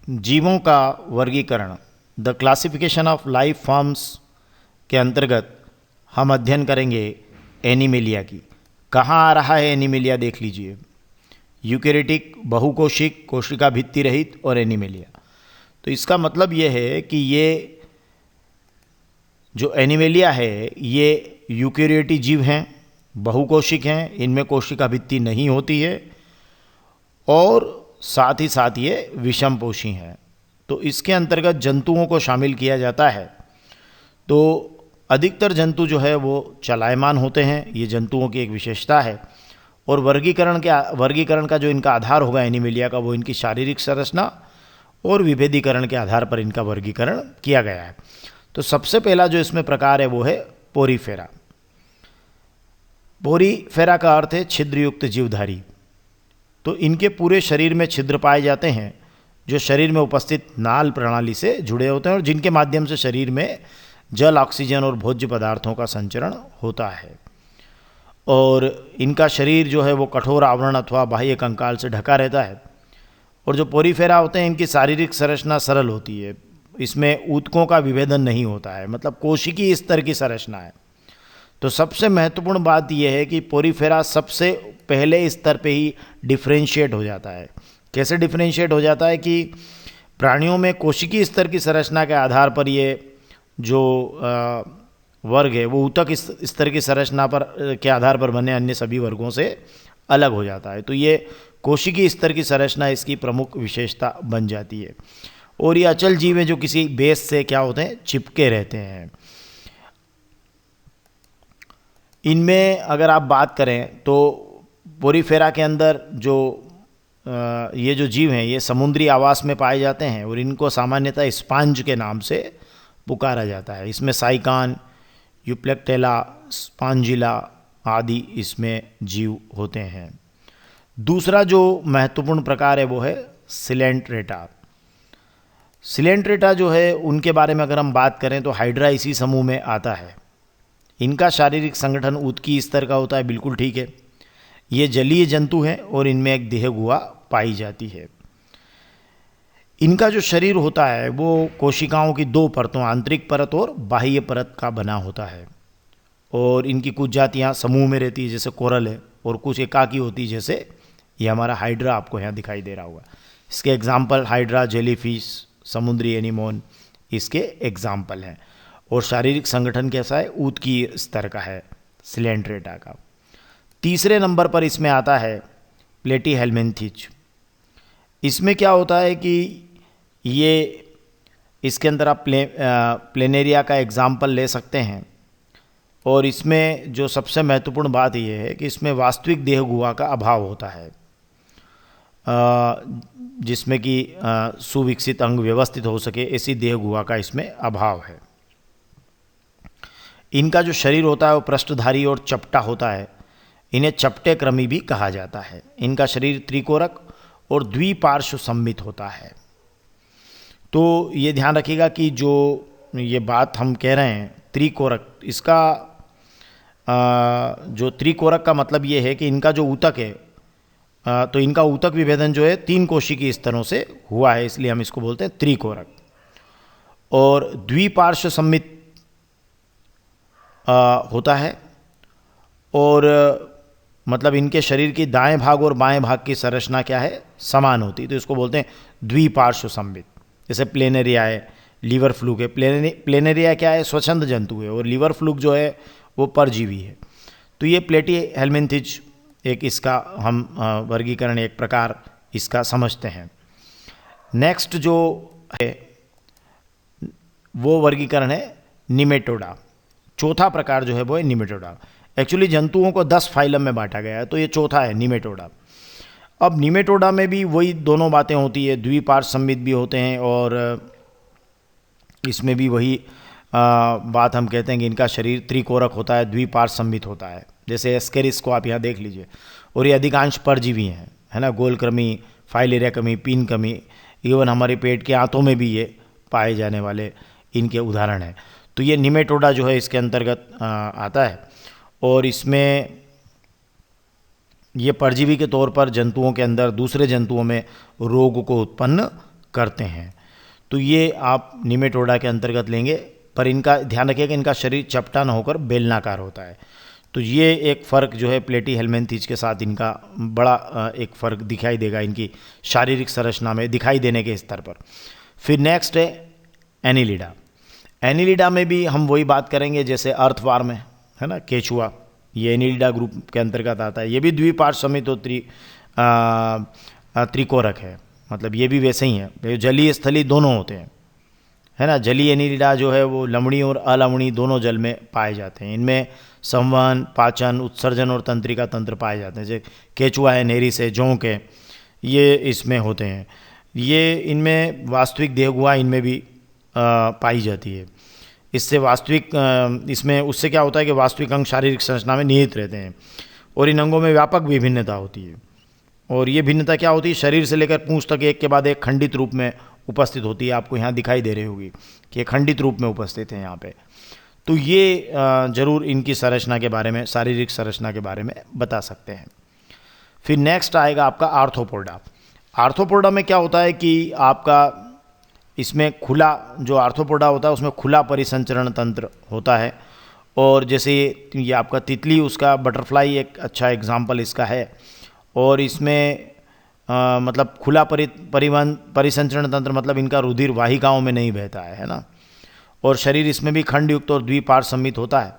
जीवों का वर्गीकरण, the classification of life forms के अंतर्गत हम अध्ययन करेंगे एनिमेलिया की। कहाँ आ रहा है एनिमेलिया देख लीजिए, यूकेरियोटिक, बहुकोशिक, कोशिका भित्ति रहित और एनिमेलिया। तो इसका मतलब ये है कि ये जो एनिमेलिया है ये यूकेरियोटिक जीव हैं, बहुकोशिक हैं, इनमें कोशिका भित्ति नहीं होती है और साथ ही साथ ये विषमपोषी हैं। तो इसके अंतर्गत जंतुओं को शामिल किया जाता है। तो अधिकतर जंतु जो है वो चलायमान होते हैं, ये जंतुओं की एक विशेषता है। और वर्गीकरण का जो इनका आधार होगा एनिमेलिया का, वो इनकी शारीरिक संरचना और विभेदीकरण के आधार पर इनका वर्गीकरण किया गया है। तो सबसे पहला जो इसमें प्रकार है वो है पोरीफेरा। पोरीफेरा का अर्थ है छिद्रयुक्त जीवधारी। तो इनके पूरे शरीर में छिद्र पाए जाते हैं जो शरीर में उपस्थित नाल प्रणाली से जुड़े होते हैं और जिनके माध्यम से शरीर में जल, ऑक्सीजन और भोज्य पदार्थों का संचरण होता है। और इनका शरीर जो है वो कठोर आवरण अथवा बाह्य कंकाल से ढका रहता है। और जो पोरीफेरा होते हैं इनकी शारीरिक संरचना सरल होती है, इसमें ऊतकों का विभेदन नहीं होता है, मतलब कोशिकीय स्तर की संरचना है। तो सबसे महत्वपूर्ण बात यह है कि पोरीफेरा सबसे पहले स्तर पे ही डिफ्रेंशिएट हो जाता है। कैसे डिफ्रेंशिएट हो जाता है कि प्राणियों में कोशिकीय स्तर की संरचना के आधार पर ये जो वर्ग है वो ऊतक स्तर की संरचना पर के आधार पर बने अन्य सभी वर्गों से अलग हो जाता है। तो ये कोशिकीय स्तर की संरचना इसकी प्रमुख विशेषता बन जाती है। और ये अचल जीव हैं जो किसी बेस से क्या होते हैं, चिपके रहते हैं। इनमें अगर आप बात करें तो पोरीफेरा के अंदर जो ये जो जीव हैं ये समुद्री आवास में पाए जाते हैं और इनको सामान्यतः स्पंज के नाम से पुकारा जाता है। इसमें साइकान, यूप्लेक्टेला, स्पॉन्जिला आदि इसमें जीव होते हैं। दूसरा जो महत्वपूर्ण प्रकार है वो है सिलेंट्रेटा। सिलेंट्रेटा जो है उनके बारे में अगर हम बात करें तो हाइड्रा इसी समूह में आता है। इनका शारीरिक संगठन ऊतकी स्तर का होता है, बिल्कुल ठीक है। ये जलीय जंतु हैं और इनमें एक देह गुहा पाई जाती है। इनका जो शरीर होता है वो कोशिकाओं की दो परतों, आंतरिक परत और बाह्य परत का बना होता है। और इनकी कुछ जातियाँ समूह में रहती है जैसे कोरल है, और कुछ एकाकी होती है जैसे ये हमारा हाइड्रा आपको यहाँ दिखाई दे रहा होगा। इसके एग्जाम्पल हाइड्रा, जेलीफिश, समुद्री एनीमोन इसके एग्जाम्पल हैं। और शारीरिक संगठन कैसा है, ऊत की स्तर का है सिलेंट्रेटा का। तीसरे नंबर पर इसमें आता है प्लेटीहेल्मिन्थेज। इसमें क्या होता है कि ये इसके अंदर आप प्लेनेरिया का एग्जाम्पल ले सकते हैं। और इसमें जो सबसे महत्वपूर्ण बात यह है कि इसमें वास्तविक देह गुहा का अभाव होता है, जिसमें कि सुविकसित अंग व्यवस्थित हो सके, ऐसी देह गुहा का इसमें अभाव है। इनका जो शरीर होता है वो पृष्ठधारी और चपटा होता है। इन्हें चपटे क्रमी भी कहा जाता है। इनका शरीर त्रिकोरक और द्विपार्श्व सम्मित होता है। तो ये ध्यान रखिएगा कि जो ये बात हम कह रहे हैं त्रिकोरक, इसका जो त्रिकोरक का मतलब ये है कि इनका जो ऊतक है, तो इनका ऊतक विभेदन जो है 3 कोशिकीय स्तरों से हुआ है, इसलिए हम इसको बोलते हैं त्रिकोरक। और द्विपार्श्व सम्मित होता है। और मतलब इनके शरीर की दाएं भाग और बाएं भाग की संरचना क्या है, समान होती है, तो इसको बोलते हैं द्विपार्श्व सम्मित। जैसे प्लेनेरिया है, लीवर फ्लूक है। प्लेनेरिया क्या है, स्वच्छंद जंतु है, और लीवर फ्लूक जो है वो परजीवी है। तो ये प्लेटीहेल्मिन्थेज एक इसका हम वर्गीकरण, एक प्रकार इसका समझते हैं। नेक्स्ट जो है वो वर्गीकरण है निमेटोडा। चौथा प्रकार जो है वो है निमेटोडा। एक्चुअली जंतुओं को 10 फाइलम में बांटा गया है, तो ये चौथा है निमेटोडा। अब निमेटोडा में भी वही दोनों बातें होती है, द्विपार्श्व सम्मित भी होते हैं और इसमें भी वही बात हम कहते हैं कि इनका शरीर त्रिकोरक होता है, द्विपार्श्व सम्मित होता है। जैसे एस्केरिस को आप यहाँ देख लीजिए, और ये अधिकांश परजीवी हैं, है ना। गोलकृमि, फाइलेरिया कृमि, पीन कृमि, इवन हमारे पेट के आंतों में भी ये पाए जाने वाले इनके उदाहरण हैं। तो ये निमेटोडा जो है इसके अंतर्गत आता है। और इसमें ये परजीवी के तौर पर जंतुओं के अंदर दूसरे जंतुओं में रोग को उत्पन्न करते हैं। तो ये आप निमेटोडा के अंतर्गत लेंगे, पर इनका ध्यान रखिएगा इनका शरीर चपटा न होकर बेलनाकार होता है। तो ये एक फ़र्क जो है प्लेटी हेलमिंथेस के साथ इनका बड़ा एक फ़र्क दिखाई देगा इनकी शारीरिक संरचना में दिखाई देने के स्तर पर। फिर नेक्स्ट है एनिलिडा। एनिलिडा में भी हम वही बात करेंगे जैसे अर्थवार्म है ना, केचुआ, ये एनिलिडा ग्रुप के अंतर्गत आता है। ये भी द्विपार्श्व समित और त्रिकोरक है, मतलब ये भी वैसे ही है, जलीय स्थलीय दोनों होते हैं, है ना। जलीय एनिलिडा जो है वो लवणीय और अलवणीय दोनों जल में पाए जाते हैं। इनमें संवहन, पाचन, उत्सर्जन और तंत्रिका तंत्र पाए जाते हैं। जैसे केचुआ है, नेरिस है, जोंक है, ये इसमें होते हैं। ये इनमें वास्तविक देहगुहा इनमें भी पाई जाती है। इससे वास्तविक इसमें उससे क्या होता है कि वास्तविक अंग शारीरिक संरचना में निहित रहते हैं और इन अंगों में व्यापक भी भिन्नता होती है। और ये भिन्नता क्या होती है, शरीर से लेकर पूंछ तक एक के बाद एक खंडित रूप में उपस्थित होती है। आपको यहाँ दिखाई दे रही होगी कि ये खंडित रूप में उपस्थित है यहाँ पे। तो ये जरूर इनकी संरचना के बारे में, शारीरिक संरचना के बारे में बता सकते हैं। फिर नेक्स्ट आएगा आपका आर्थ्रोपोडा। आर्थ्रोपोडा में क्या होता है कि आपका इसमें खुला जो आर्थ्रोपोडा होता है उसमें खुला परिसंचरण तंत्र होता है। और जैसे ये आपका तितली, उसका बटरफ्लाई एक अच्छा एग्जाम्पल इसका है। और इसमें मतलब खुला परिवहन परिसंचरण तंत्र, मतलब इनका रुधिर वाहिकाओं में नहीं बहता है ना। और शरीर इसमें भी खंडयुक्त और द्विपार्श्व सम्मित होता है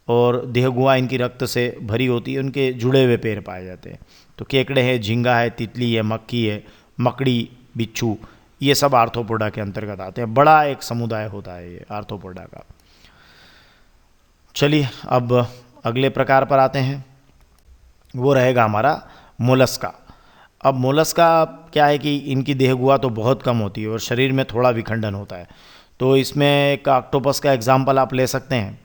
और देहगुहा इनकी रक्त से भरी होती है। उनके जुड़े हुए पैर पाए जाते हैं। तो केकड़े है, झींगा है, तितली है, मक्खी है, मकड़ी, बिच्छू, ये सब आर्थ्रोपोडा के अंतर्गत आते हैं। बड़ा एक समुदाय होता है ये आर्थ्रोपोडा का। चलिए अब अगले प्रकार पर आते हैं, वो रहेगा हमारा मोलस्का। अब मोलस्का क्या है कि इनकी देहगुहा तो बहुत कम होती है और शरीर में थोड़ा विखंडन होता है। तो इसमें एक ऑक्टोपस का एग्जाम्पल आप ले सकते हैं।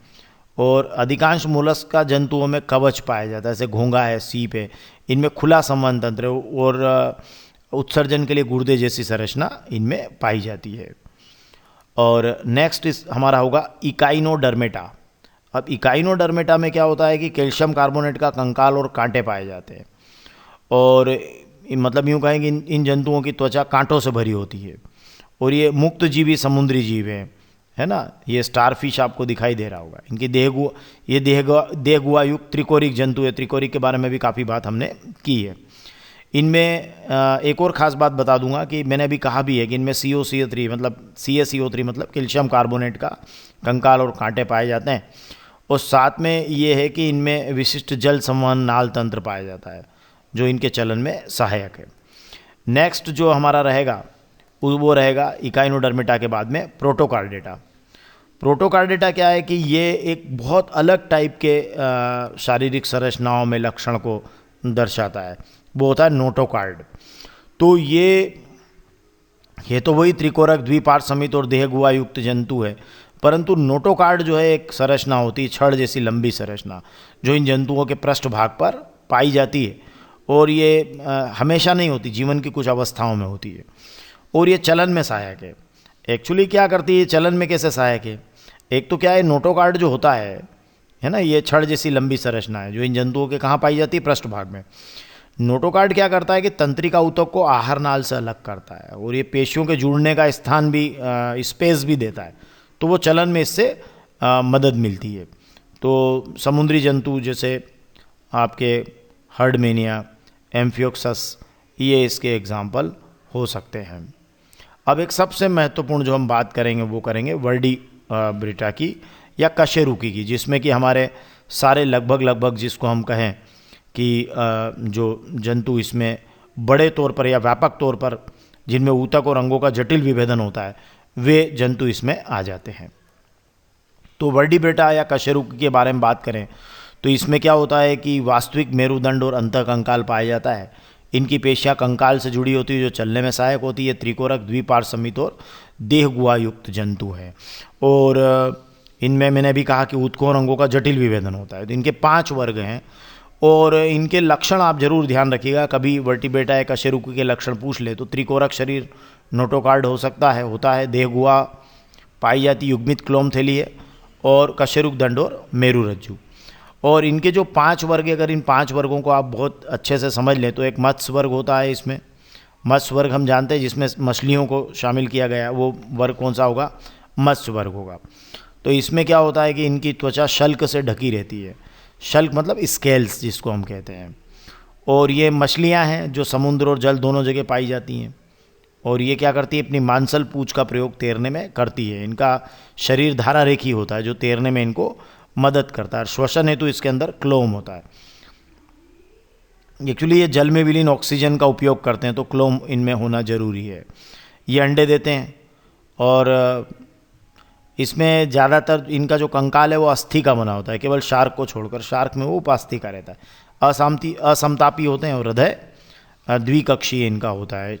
और अधिकांश मोलस्का जंतुओं में कवच पाया जाता है, जैसे घोंघा है, सीप है, इनमें खुला संवहन तंत्र और उत्सर्जन के लिए गुर्दे जैसी संरचना इनमें पाई जाती है। और नेक्स्ट हमारा होगा इकाइनोडर्मेटा। अब इकाइनोडर्मेटा में क्या होता है कि कैल्शियम कार्बोनेट का कंकाल और कांटे पाए जाते हैं। और मतलब यूँ कहें कि इन जंतुओं की त्वचा कांटों से भरी होती है। और ये मुक्त जीवी समुद्री जीव है ना। ये स्टारफिश आपको दिखाई दे रहा होगा। इनकी देहगुहा युक्त त्रिकोरिक जंतु है। त्रिकोरिक के बारे में भी काफ़ी बात हमने की है। इनमें एक और ख़ास बात बता दूंगा कि मैंने अभी कहा भी है कि इनमें CaCO3 मतलब CaCO3 मतलब कैल्शियम कार्बोनेट का कंकाल और कांटे पाए जाते हैं। और साथ में ये है कि इनमें विशिष्ट जल संवहन नाल तंत्र पाया जाता है जो इनके चलन में सहायक है। नेक्स्ट जो हमारा रहेगा वो रहेगा इकाइनोडर्मेटा के बाद में प्रोटोकार्डेटा। प्रोटोकार्डेटा क्या है कि ये एक बहुत अलग टाइप के शारीरिक संरचनाओं में लक्षण को दर्शाता है। वो होता है नोटोकार्ड। तो ये तो वही त्रिकोरक, द्विपार्श्व समित और देहगुहा युक्त जंतु है। परंतु नोटोकार्ड जो है एक संरचना होती है, छड़ जैसी लंबी संरचना, जो इन जंतुओं के पृष्ठभाग पर पाई जाती है। और ये हमेशा नहीं होती, जीवन की कुछ अवस्थाओं में होती है। और ये चलन में सहायक है। एक्चुअली क्या करती है, चलन में कैसे सहायक है? एक तो क्या है, नोटोकार्ड जो होता है ना, ये छड़ जैसी लंबी संरचना है जो इन जंतुओं के कहाँ पाई जाती है, पृष्ठभाग में। नोटोकार्ड क्या करता है कि तंत्रिका ऊतक को आहार नाल से अलग करता है और ये पेशियों के जुड़ने का स्थान भी, स्पेस भी देता है। तो वो चलन में इससे मदद मिलती है। तो समुद्री जंतु जैसे आपके हर्डमेनिया, एम्फियोक्सस, ये इसके एग्जाम्पल हो सकते हैं। अब एक सबसे महत्वपूर्ण जो हम बात करेंगे वो करेंगे वर्टिब्रेटा की या कशेरुकी की, जिसमें कि हमारे सारे लगभग जिसको हम कहें कि जो जंतु इसमें बड़े तौर पर या व्यापक तौर पर जिनमें ऊतक और अंगों का जटिल विभेदन होता है, वे जंतु इसमें आ जाते हैं। तो वर्टिब्रेटा या कशेरुकी के बारे में बात करें तो इसमें क्या होता है कि वास्तविक मेरुदंड और अंतःकंकाल पाया जाता है। इनकी पेशियां कंकाल से जुड़ी होती है जो चलने में सहायक होती है। त्रिकोरक, द्विपार्श्व समित और देहगुहा युक्त जंतु है। और इनमें मैंने भी कहा कि ऊतकों और अंगों का जटिल विभेदन होता है। तो इनके 5 वर्ग हैं और इनके लक्षण आप जरूर ध्यान रखिएगा। कभी वर्टिब्रेटा या कशेरुकी के लक्षण पूछ ले तो त्रिकोरक शरीर नोटोकार्ड हो सकता है, होता है। देहगुहा पाई जाती युग्मित क्लोमथैली है और कशेरुक दंड और मेरुरज्जु। और इनके जो 5 वर्ग, अगर इन 5 वर्गों को आप बहुत अच्छे से समझ लें तो एक मत्स्य वर्ग होता है। इसमें मत्स्य वर्ग हम जानते हैं जिसमें मछलियों को शामिल किया गया, वो वर्ग कौन सा होगा? मत्स्य वर्ग होगा। तो इसमें क्या होता है कि इनकी त्वचा शल्क से ढकी रहती है। शल्क मतलब स्केल्स जिसको हम कहते हैं। और ये मछलियां हैं जो समुद्र और जल दोनों जगह पाई जाती हैं। और ये क्या करती है? अपनी मांसल पूंछ का प्रयोग तैरने में करती है। इनका शरीर धारा रेखी होता है जो तैरने में इनको मदद करता है। श्वसन हेतु इसके अंदर क्लोम होता है। एक्चुअली ये जल में विलीन ऑक्सीजन का उपयोग करते हैं, तो क्लोम इनमें होना जरूरी है। ये अंडे देते हैं और इसमें ज़्यादातर इनका जो कंकाल है वो अस्थि का बना होता है, केवल शार्क को छोड़कर। शार्क में वो उपास्थि का रहता है। असमतापी होते हैं और हृदय द्विकक्षीय इनका होता है।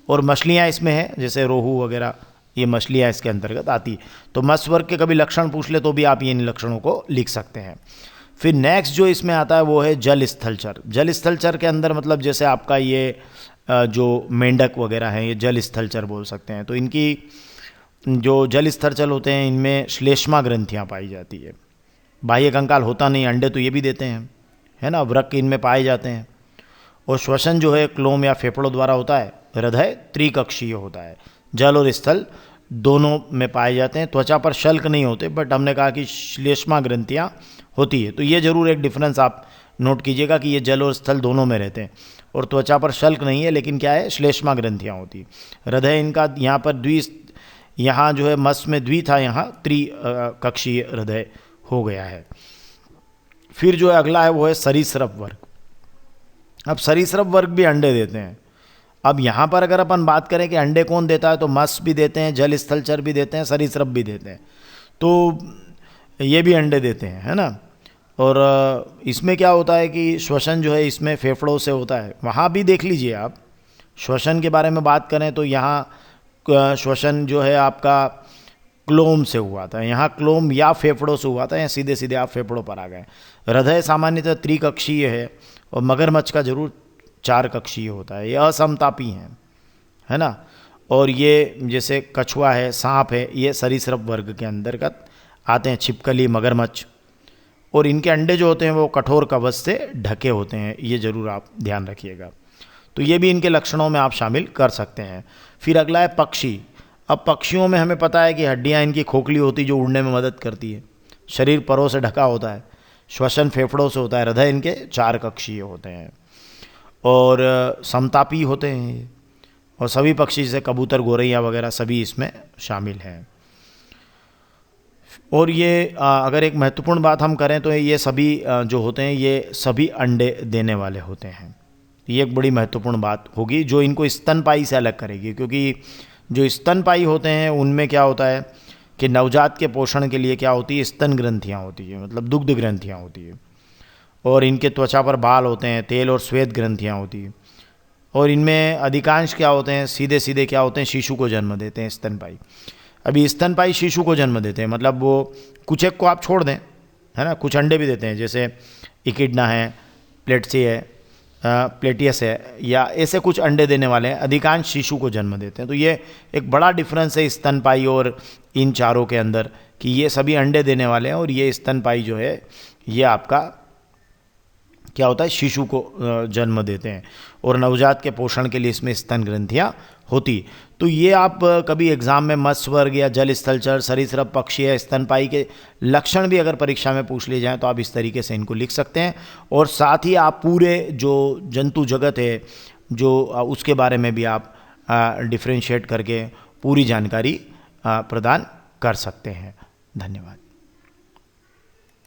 और मछलियाँ इसमें हैं, जैसे रोहू वगैरह, ये मछलियाँ इसके अंतर्गत आती। तो मत्स्य वर्ग के कभी लक्षण पूछ ले तो भी आप ये इन लक्षणों को लिख सकते हैं। फिर नेक्स्ट जो इसमें आता है वो है जल स्थलचर। जल स्थलचर के अंदर मतलब जैसे आपका ये जो मेंढक वगैरह हैं, ये जल स्थलचर बोल सकते हैं। तो इनकी जो जल स्थलचर होते हैं इनमें श्लेष्मा ग्रंथियाँ पाई जाती है। बाह्य कंकाल होता नहीं, अंडे तो ये भी देते हैं, है ना, वृक्क इनमें पाए जाते हैं। और श्वसन जो है क्लोम या फेफड़ों द्वारा होता है। हृदय त्रिकक्षीय होता है, जल और स्थल दोनों में पाए जाते हैं। त्वचा पर शल्क नहीं होते, बट हमने कहा कि श्लेष्मा ग्रंथियाँ होती है। तो ये जरूर एक डिफरेंस आप नोट कीजिएगा कि ये जल और स्थल दोनों में रहते हैं और त्वचा पर शल्क नहीं है, लेकिन क्या है? श्लेष्मा ग्रंथियाँ होती है। हृदय इनका यहाँ पर यहाँ जो है मत्स्य में द्वि था, यहाँ त्रिकक्षीय हृदय हो गया है। फिर जो है अगला है वो है सरीसृप वर्ग। अब सरीसृप वर्ग भी अंडे देते हैं। अब यहाँ पर अगर अपन बात करें कि अंडे कौन देता है, तो मत्स्य भी देते हैं, जल स्थलचर भी देते हैं, सरीसृप भी देते हैं। तो ये भी अंडे देते हैं, है ना। और इसमें क्या होता है कि श्वसन जो है इसमें फेफड़ों से होता है। वहाँ भी देख लीजिए आप, श्वसन के बारे में बात करें तो यहाँ श्वसन जो है आपका क्लोम से हुआ था, यहाँ क्लोम या फेफड़ों से हुआ था, या सीधे सीधे आप फेफड़ों पर आ गए। हृदय सामान्यतः त्रिकक्षीय है और मगरमच्छ का जरूर 4 कक्षीय होता है। ये असमतापी हैं, है ना। और ये जैसे कछुआ है, सांप है, ये सरीसृप वर्ग के अंतर्गत आते हैं। छिपकली, मगरमच्छ। और इनके अंडे जो होते हैं वो कठोर कवच से ढके होते हैं, ये जरूर आप ध्यान रखिएगा। तो ये भी इनके लक्षणों में आप शामिल कर सकते हैं। फिर अगला है पक्षी। अब पक्षियों में हमें पता है कि हड्डियां इनकी खोखली होती जो उड़ने में मदद करती है। शरीर परों से ढका होता है। श्वसन फेफड़ों से होता है। हृदय इनके 4 कक्षीय होते हैं और समतापी होते हैं। और सभी पक्षी जैसे कबूतर, गोरैया वगैरह सभी इसमें शामिल हैं। और ये अगर एक महत्वपूर्ण बात हम करें तो ये सभी जो होते हैं ये सभी अंडे देने वाले होते हैं। ये एक बड़ी महत्वपूर्ण बात होगी जो इनको स्तनपायी से अलग करेगी, क्योंकि जो स्तनपायी होते हैं उनमें क्या होता है कि नवजात के पोषण के लिए क्या होती है? स्तन ग्रंथियाँ होती है, मतलब दुग्ध ग्रंथियाँ होती है। और इनके त्वचा पर बाल होते हैं, तेल और श्वेत ग्रंथियाँ होती है। और इनमें अधिकांश क्या होते हैं? सीधे सीधे क्या होते हैं? शिशु को जन्म देते हैं स्तनपायी। अभी स्तनपायी शिशु को जन्म देते हैं, मतलब वो कुछ एक को आप छोड़ दें, है ना। कुछ अंडे भी देते हैं, जैसे इकिडना है, प्लेटसी है, प्लेटियस है, या ऐसे कुछ अंडे देने वाले हैं। अधिकांश शिशु को जन्म देते हैं। तो ये एक बड़ा डिफरेंस है स्तनपायी और इन चारों के अंदर, कि ये सभी अंडे देने वाले हैं और ये स्तनपायी जो है ये आपका क्या होता है? शिशु को जन्म देते हैं और नवजात के पोषण के लिए इसमें स्तन ग्रंथियाँ होती। तो ये आप कभी एग्जाम में मत्स्य वर्ग या जल स्थलचर, सरीसृप, पक्षी या स्तनपायी के लक्षण भी अगर परीक्षा में पूछ लिए जाएं तो आप इस तरीके से इनको लिख सकते हैं। और साथ ही आप पूरे जो जंतु जगत है जो उसके बारे में भी आप डिफ्रेंशिएट करके पूरी जानकारी प्रदान कर सकते हैं। धन्यवाद।